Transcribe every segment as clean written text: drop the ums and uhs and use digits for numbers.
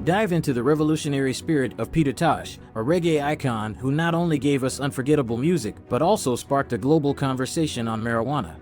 dive into the revolutionary spirit of Peter Tosh, a reggae icon who not only gave us unforgettable music but also sparked a global conversation on marijuana.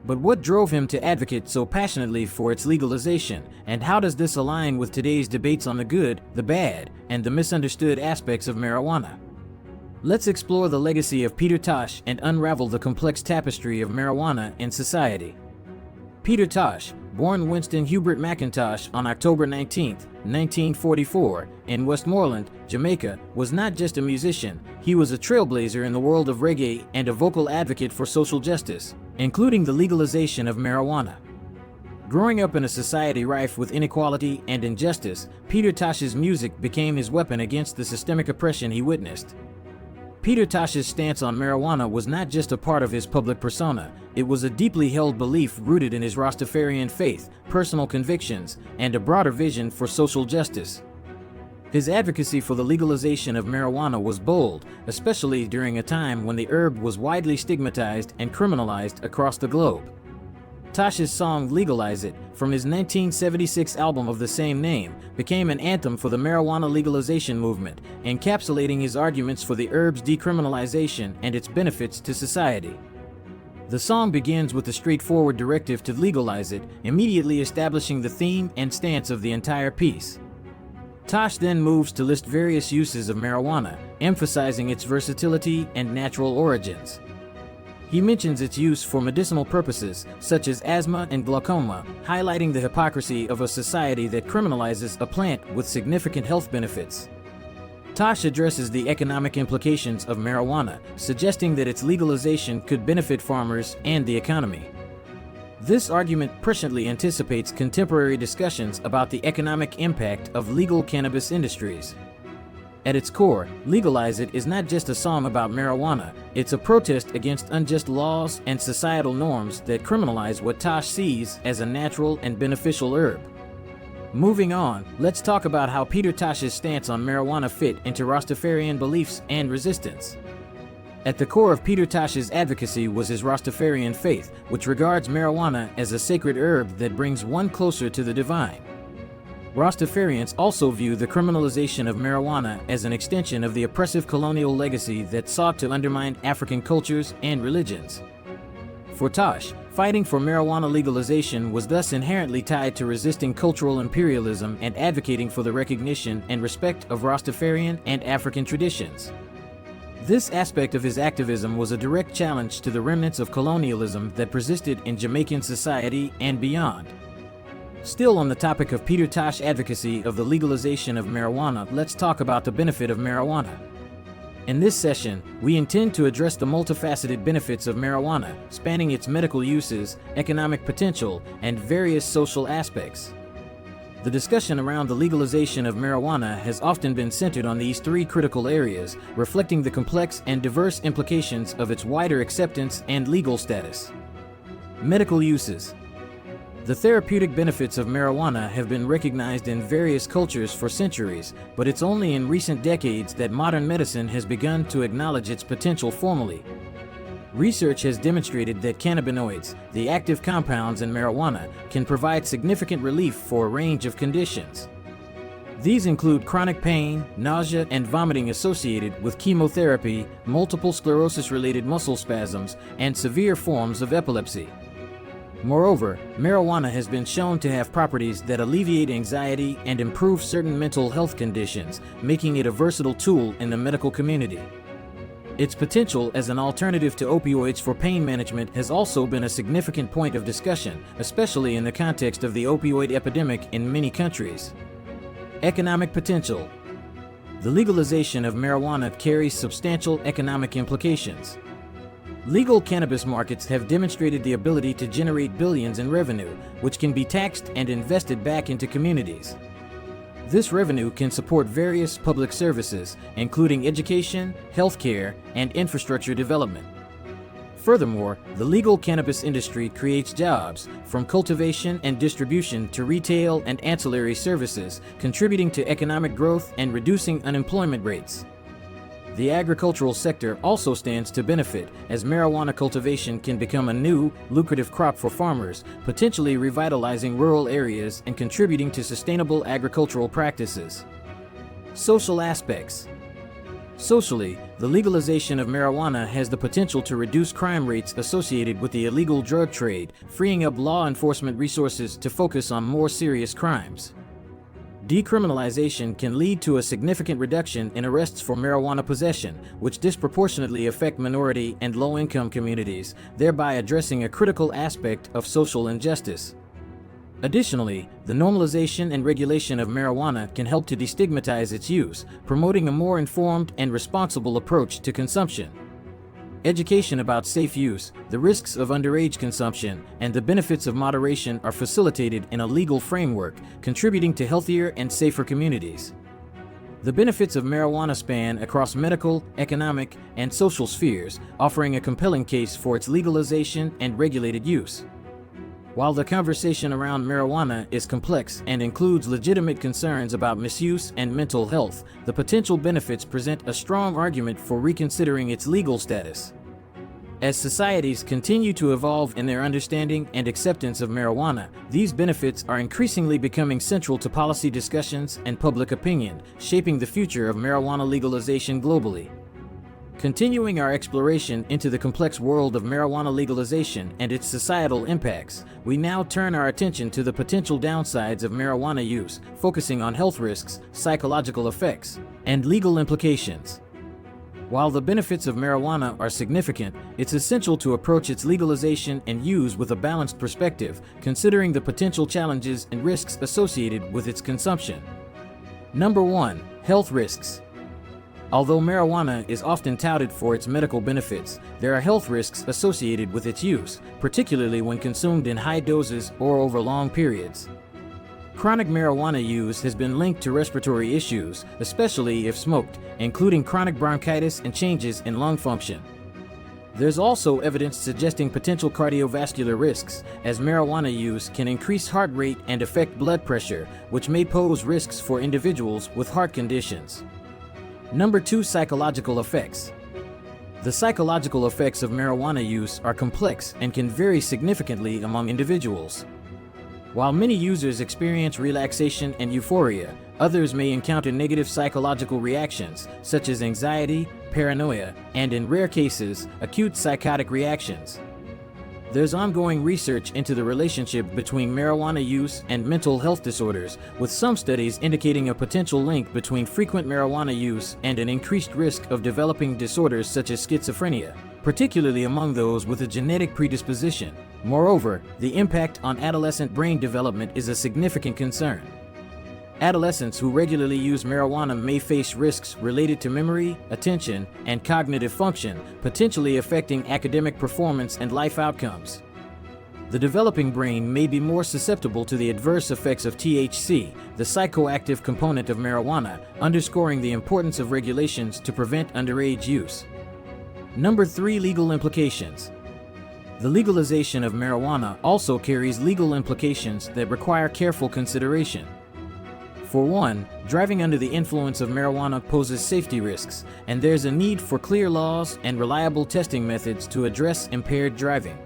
But what drove him to advocate so passionately for its legalization, and how does this align with today's debates on the good, the bad, and the misunderstood aspects of marijuana? Let's explore the legacy of Peter Tosh and unravel the complex tapestry of marijuana in society. Peter Tosh, born Winston Hubert McIntosh on October 19, 1944, in Westmoreland, Jamaica, was not just a musician, he was a trailblazer in the world of reggae and a vocal advocate for social justice, including the legalization of marijuana. Growing up in a society rife with inequality and injustice, Peter Tosh's music became his weapon against the systemic oppression he witnessed. Peter Tosh's stance on marijuana was not just a part of his public persona, it was a deeply held belief rooted in his Rastafarian faith, personal convictions, and a broader vision for social justice. His advocacy for the legalization of marijuana was bold, especially during a time when the herb was widely stigmatized and criminalized across the globe. Tosh's song "Legalize It," from his 1976 album of the same name, became an anthem for the marijuana legalization movement, encapsulating his arguments for the herb's decriminalization and its benefits to society. The song begins with a straightforward directive to legalize it, immediately establishing the theme and stance of the entire piece. Tosh then moves to list various uses of marijuana, emphasizing its versatility and natural origins. He mentions its use for medicinal purposes, such as asthma and glaucoma, highlighting the hypocrisy of a society that criminalizes a plant with significant health benefits. Tosh addresses the economic implications of marijuana, suggesting that its legalization could benefit farmers and the economy. This argument presciently anticipates contemporary discussions about the economic impact of legal cannabis industries. At its core, Legalize It is not just a song about marijuana, it's a protest against unjust laws and societal norms that criminalize what Tosh sees as a natural and beneficial herb. Moving on, let's talk about how Peter Tosh's stance on marijuana fit into Rastafarian beliefs and resistance. At the core of Peter Tosh's advocacy was his Rastafarian faith, which regards marijuana as a sacred herb that brings one closer to the divine. Rastafarians also view the criminalization of marijuana as an extension of the oppressive colonial legacy that sought to undermine African cultures and religions. For Tosh, fighting for marijuana legalization was thus inherently tied to resisting cultural imperialism and advocating for the recognition and respect of Rastafarian and African traditions. This aspect of his activism was a direct challenge to the remnants of colonialism that persisted in Jamaican society and beyond. Still on the topic of Peter Tosh advocacy of the legalization of marijuana, let's talk about the benefit of marijuana. In this session, we intend to address the multifaceted benefits of marijuana, spanning its medical uses, economic potential, and various social aspects. The discussion around the legalization of marijuana has often been centered on these three critical areas, reflecting the complex and diverse implications of its wider acceptance and legal status. Medical uses. The therapeutic benefits of marijuana have been recognized in various cultures for centuries, but it's only in recent decades that modern medicine has begun to acknowledge its potential formally. Research has demonstrated that cannabinoids, the active compounds in marijuana, can provide significant relief for a range of conditions. These include chronic pain, nausea, and vomiting associated with chemotherapy, multiple sclerosis-related muscle spasms, and severe forms of epilepsy. Moreover, marijuana has been shown to have properties that alleviate anxiety and improve certain mental health conditions, making it a versatile tool in the medical community. Its potential as an alternative to opioids for pain management has also been a significant point of discussion, especially in the context of the opioid epidemic in many countries. Economic potential. The legalization of marijuana carries substantial economic implications. Legal cannabis markets have demonstrated the ability to generate billions in revenue, which can be taxed and invested back into communities. This revenue can support various public services, including education, healthcare, and infrastructure development. Furthermore, the legal cannabis industry creates jobs, from cultivation and distribution to retail and ancillary services, contributing to economic growth and reducing unemployment rates. The agricultural sector also stands to benefit, as marijuana cultivation can become a new, lucrative crop for farmers, potentially revitalizing rural areas and contributing to sustainable agricultural practices. Social aspects. Socially, the legalization of marijuana has the potential to reduce crime rates associated with the illegal drug trade, freeing up law enforcement resources to focus on more serious crimes. Decriminalization can lead to a significant reduction in arrests for marijuana possession, which disproportionately affect minority and low-income communities, thereby addressing a critical aspect of social injustice. Additionally, the normalization and regulation of marijuana can help to destigmatize its use, promoting a more informed and responsible approach to consumption. Education about safe use, the risks of underage consumption, and the benefits of moderation are facilitated in a legal framework, contributing to healthier and safer communities. The benefits of marijuana span across medical, economic, and social spheres, offering a compelling case for its legalization and regulated use. While the conversation around marijuana is complex and includes legitimate concerns about misuse and mental health, the potential benefits present a strong argument for reconsidering its legal status. As societies continue to evolve in their understanding and acceptance of marijuana, these benefits are increasingly becoming central to policy discussions and public opinion, shaping the future of marijuana legalization globally. Continuing our exploration into the complex world of marijuana legalization and its societal impacts, we now turn our attention to the potential downsides of marijuana use, focusing on health risks, psychological effects, and legal implications. While the benefits of marijuana are significant, it's essential to approach its legalization and use with a balanced perspective, considering the potential challenges and risks associated with its consumption. Number 1. Health risks. Although marijuana is often touted for its medical benefits, there are health risks associated with its use, particularly when consumed in high doses or over long periods. Chronic marijuana use has been linked to respiratory issues, especially if smoked, including chronic bronchitis and changes in lung function. There's also evidence suggesting potential cardiovascular risks, as marijuana use can increase heart rate and affect blood pressure, which may pose risks for individuals with heart conditions. Number 2. Psychological effects. The psychological effects of marijuana use are complex and can vary significantly among individuals. While many users experience relaxation and euphoria, others may encounter negative psychological reactions, such as anxiety, paranoia, and in rare cases, acute psychotic reactions. There's ongoing research into the relationship between marijuana use and mental health disorders, with some studies indicating a potential link between frequent marijuana use and an increased risk of developing disorders such as schizophrenia, particularly among those with a genetic predisposition. Moreover, the impact on adolescent brain development is a significant concern. Adolescents who regularly use marijuana may face risks related to memory, attention, and cognitive function, potentially affecting academic performance and life outcomes. The developing brain may be more susceptible to the adverse effects of THC, the psychoactive component of marijuana, underscoring the importance of regulations to prevent underage use. Number 3. Legal implications. The legalization of marijuana also carries legal implications that require careful consideration. For one, driving under the influence of marijuana poses safety risks, and there's a need for clear laws and reliable testing methods to address impaired driving.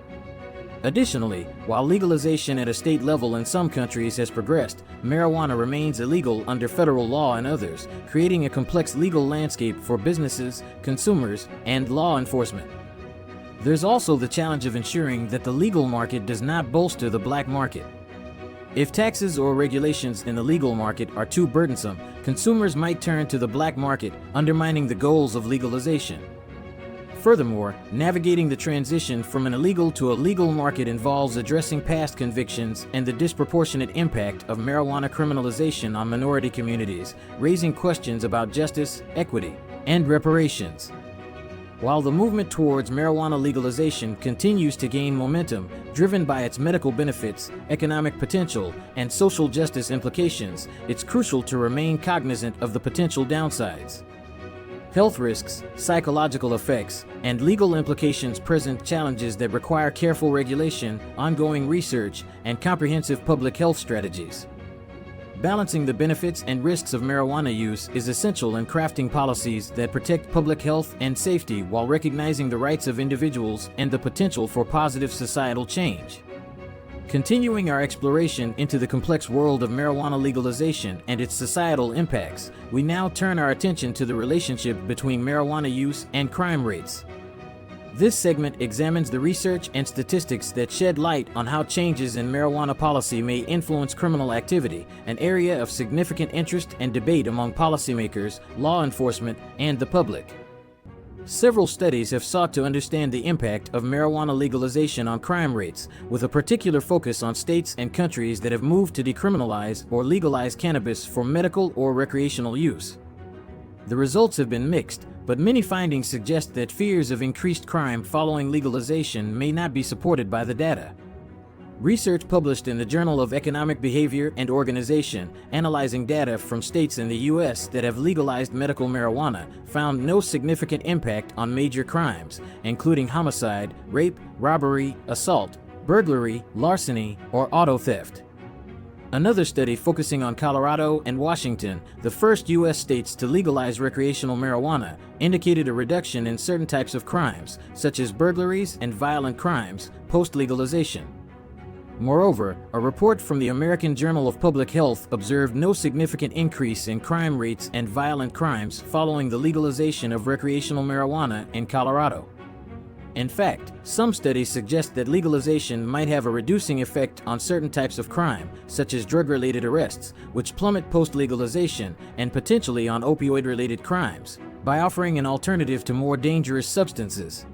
Additionally, while legalization at a state level in some countries has progressed, marijuana remains illegal under federal law in others, creating a complex legal landscape for businesses, consumers, and law enforcement. There's also the challenge of ensuring that the legal market does not bolster the black market. If taxes or regulations in the legal market are too burdensome, consumers might turn to the black market, undermining the goals of legalization. Furthermore, navigating the transition from an illegal to a legal market involves addressing past convictions and the disproportionate impact of marijuana criminalization on minority communities, raising questions about justice, equity, and reparations. While the movement towards marijuana legalization continues to gain momentum, driven by its medical benefits, economic potential, and social justice implications, it's crucial to remain cognizant of the potential downsides. Health risks, psychological effects, and legal implications present challenges that require careful regulation, ongoing research, and comprehensive public health strategies. Balancing the benefits and risks of marijuana use is essential in crafting policies that protect public health and safety while recognizing the rights of individuals and the potential for positive societal change. Continuing our exploration into the complex world of marijuana legalization and its societal impacts, we now turn our attention to the relationship between marijuana use and crime rates. This segment examines the research and statistics that shed light on how changes in marijuana policy may influence criminal activity, an area of significant interest and debate among policymakers, law enforcement, and the public. Several studies have sought to understand the impact of marijuana legalization on crime rates, with a particular focus on states and countries that have moved to decriminalize or legalize cannabis for medical or recreational use. The results have been mixed, but many findings suggest that fears of increased crime following legalization may not be supported by the data. Research published in the Journal of Economic Behavior and Organization, analyzing data from states in the U.S. that have legalized medical marijuana, found no significant impact on major crimes, including homicide, rape, robbery, assault, burglary, larceny, or auto theft. Another study focusing on Colorado and Washington, the first U.S. states to legalize recreational marijuana, indicated a reduction in certain types of crimes, such as burglaries and violent crimes, post-legalization. Moreover, a report from the American Journal of Public Health observed no significant increase in crime rates and violent crimes following the legalization of recreational marijuana in Colorado. In fact, some studies suggest that legalization might have a reducing effect on certain types of crime, such as drug-related arrests, which plummet post-legalization, and potentially on opioid-related crimes, by offering an alternative to more dangerous substances.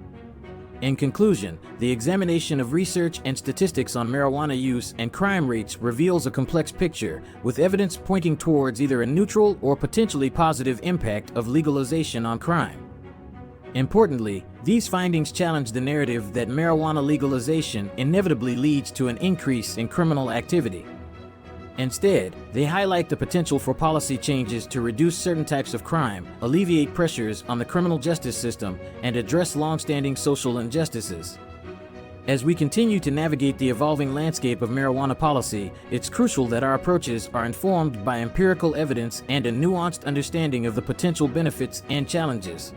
In conclusion, the examination of research and statistics on marijuana use and crime rates reveals a complex picture, with evidence pointing towards either a neutral or potentially positive impact of legalization on crime. Importantly, these findings challenge the narrative that marijuana legalization inevitably leads to an increase in criminal activity. Instead, they highlight the potential for policy changes to reduce certain types of crime, alleviate pressures on the criminal justice system, and address long-standing social injustices. As we continue to navigate the evolving landscape of marijuana policy, it's crucial that our approaches are informed by empirical evidence and a nuanced understanding of the potential benefits and challenges.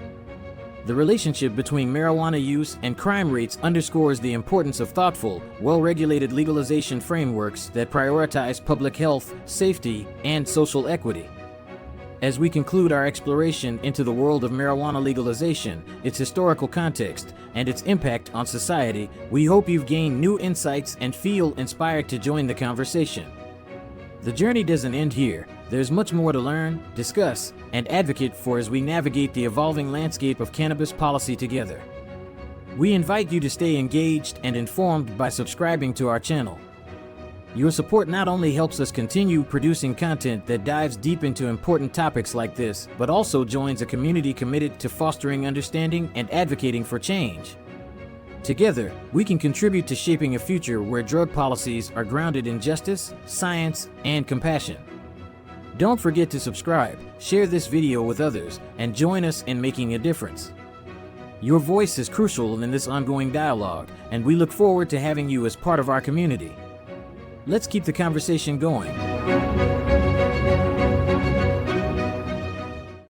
The relationship between marijuana use and crime rates underscores the importance of thoughtful, well-regulated legalization frameworks that prioritize public health, safety, and social equity. As we conclude our exploration into the world of marijuana legalization, its historical context, and its impact on society, we hope you've gained new insights and feel inspired to join the conversation. The journey doesn't end here. There's much more to learn, discuss, and advocate for as we navigate the evolving landscape of cannabis policy together. We invite you to stay engaged and informed by subscribing to our channel. Your support not only helps us continue producing content that dives deep into important topics like this, but also joins a community committed to fostering understanding and advocating for change. Together, we can contribute to shaping a future where drug policies are grounded in justice, science, and compassion. Don't forget to subscribe, share this video with others, and join us in making a difference. Your voice is crucial in this ongoing dialogue, and we look forward to having you as part of our community. Let's keep the conversation going.